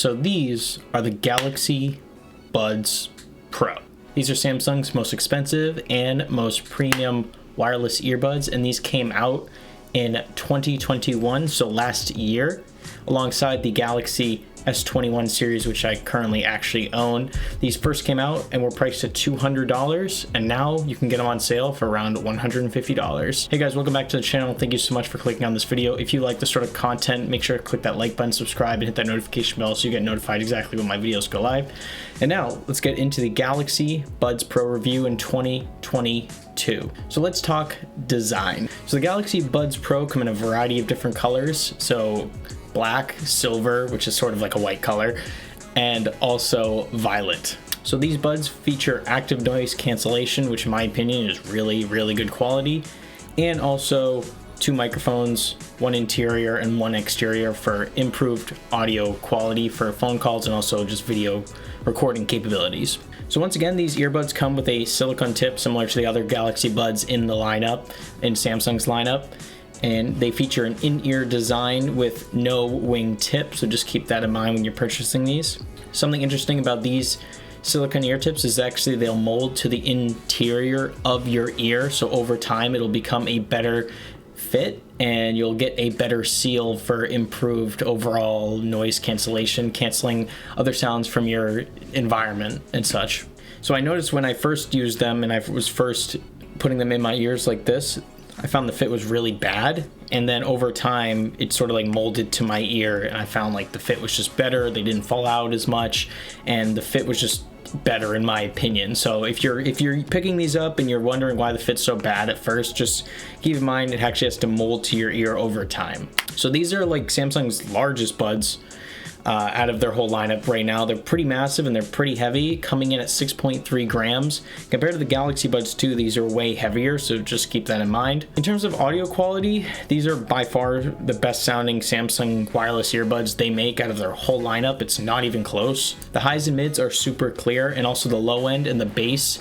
So these are the Galaxy Buds Pro. These are Samsung's most expensive and most premium wireless earbuds, and these came out in 2021, so last year, alongside the Galaxy S21 series, which I currently actually own. These first came out and were priced at $200, and now you can get them on sale for around $150. Hey guys, welcome back to the channel. Thank you so much for clicking on this video. If you like this sort of content, make sure to click that like button, subscribe, and hit that notification bell so you get notified exactly when my videos go live. And now let's get into the Galaxy Buds Pro review in 2022. So let's talk design. So the Galaxy Buds Pro come in a variety of different colors. So black, silver, which is sort of like a white color, and also violet. So these buds feature active noise cancellation, which in my opinion is really good quality, and also two microphones, one interior and one exterior for improved audio quality for phone calls and also just video recording capabilities. So once again, these earbuds come with a silicone tip similar to the other Galaxy Buds in the lineup, in Samsung's lineup. And they feature an in-ear design with no wing tip, so just keep that in mind when you're purchasing these. Something interesting about these silicone ear tips is actually they'll mold to the interior of your ear, so over time it'll become a better fit and you'll get a better seal for improved overall noise cancellation, canceling other sounds from your environment and such. So I noticed when I first used them and I was first putting them in my ears like this, I found the fit was really bad, and then over time it sort of like molded to my ear and I found like the fit was just better, they didn't fall out as much, and the fit was just better in my opinion. So if you're picking these up and you're wondering why the fit's so bad at first, just keep in mind it actually has to mold to your ear over time. So these are like Samsung's largest buds out of their whole lineup right now. They're pretty massive and they're pretty heavy, coming in at 6.3 grams. Compared to the Galaxy Buds 2, these are way heavier, so just keep that in mind. In terms of audio quality, these are by far the best sounding Samsung wireless earbuds they make out of their whole lineup. It's not even close. The highs and mids are super clear, and also the low end and the bass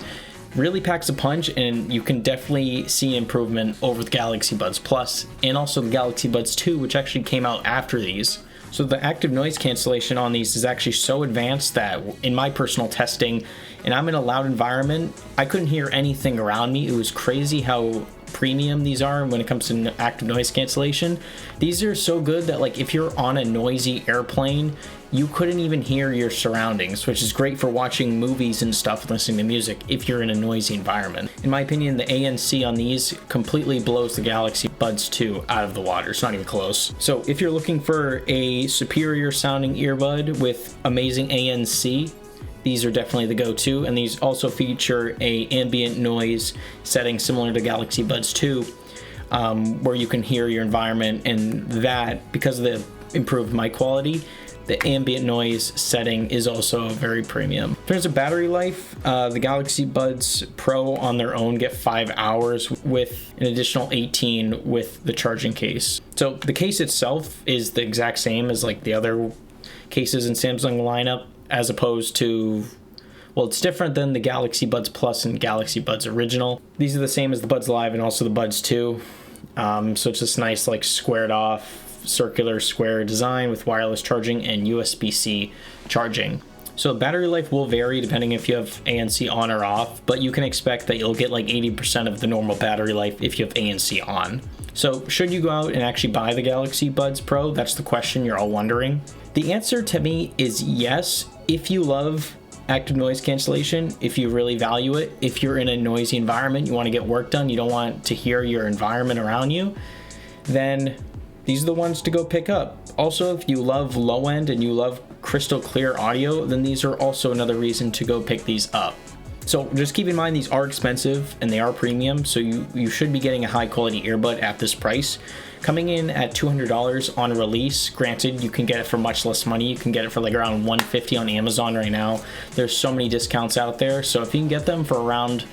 really packs a punch, and you can definitely see improvement over the Galaxy Buds Plus and also the Galaxy Buds 2, which actually came out after these. So the active noise cancellation on these is actually so advanced that in my personal testing, and I'm in a loud environment, I couldn't hear anything around me. It was crazy how premium these are when it comes to active noise cancellation. These are so good that like if you're on a noisy airplane, you couldn't even hear your surroundings, which is great for watching movies and stuff, listening to music if you're in a noisy environment. In my opinion, the ANC on these completely blows the Galaxy Buds 2 out of the water. It's not even close. So if you're looking for a superior sounding earbud with amazing ANC, these are definitely the go-to, and these also feature a ambient noise setting similar to Galaxy Buds 2, where you can hear your environment, and that, because of the improved mic quality, the ambient noise setting is also very premium. In terms of battery life, the Galaxy Buds Pro on their own get 5 hours with an additional 18 with the charging case. So the case itself is the exact same as like the other cases in Samsung lineup, as opposed to, well, it's different than the Galaxy Buds Plus and Galaxy Buds Original. These are the same as the Buds Live and also the Buds 2. So it's this nice like squared off circular square design with wireless charging and USB-C charging. So battery life will vary depending if you have ANC on or off, but you can expect that you'll get like 80% of the normal battery life if you have ANC on. So should you go out and actually buy the Galaxy Buds Pro? That's the question you're all wondering. The answer to me is yes, if you love active noise cancellation, if you really value it, if you're in a noisy environment, you want to get work done, you don't want to hear your environment around you, then these are the ones to go pick up. Also, if you love low end and you love crystal clear audio, then these are also another reason to go pick these up. So just keep in mind these are expensive and they are premium, so you should be getting a high quality earbud at this price. Coming in at $200 on release, granted you can get it for much less money. You can get it for like around $150 on Amazon right now. There's so many discounts out there, so if you can get them for around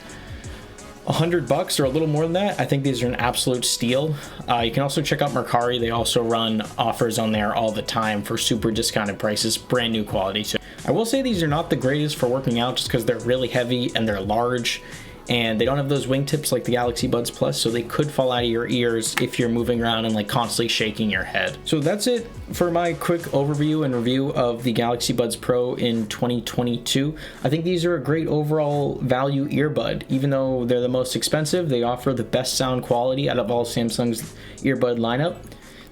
$100 or a little more than that, I think these are an absolute steal. You can also check out Mercari. They also run offers on there all the time for super discounted prices, brand new quality. So I will say these are not the greatest for working out just because they're really heavy and they're large, and they don't have those wingtips like the Galaxy Buds Plus, so they could fall out of your ears if you're moving around and like constantly shaking your head. So that's it for my quick overview and review of the Galaxy Buds Pro in 2022. I think these are a great overall value earbud. Even though they're the most expensive, they offer the best sound quality out of all Samsung's earbud lineup.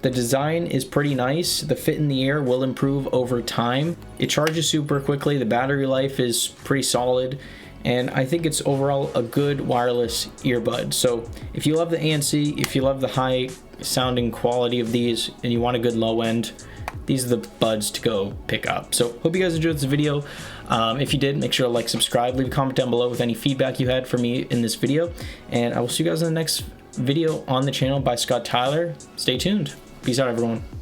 The design is pretty nice. The fit in the ear will improve over time. It charges super quickly. The battery life is pretty solid. And I think it's overall a good wireless earbud. So if you love the ANC, if you love the high sounding quality of these, and you want a good low end, these are the buds to go pick up. So hope you guys enjoyed this video. If you did, make sure to like, subscribe, leave a comment down below with any feedback you had for me in this video. And I will see you guys in the next video on the channel by Scott Tyler. Stay tuned. Peace out, everyone.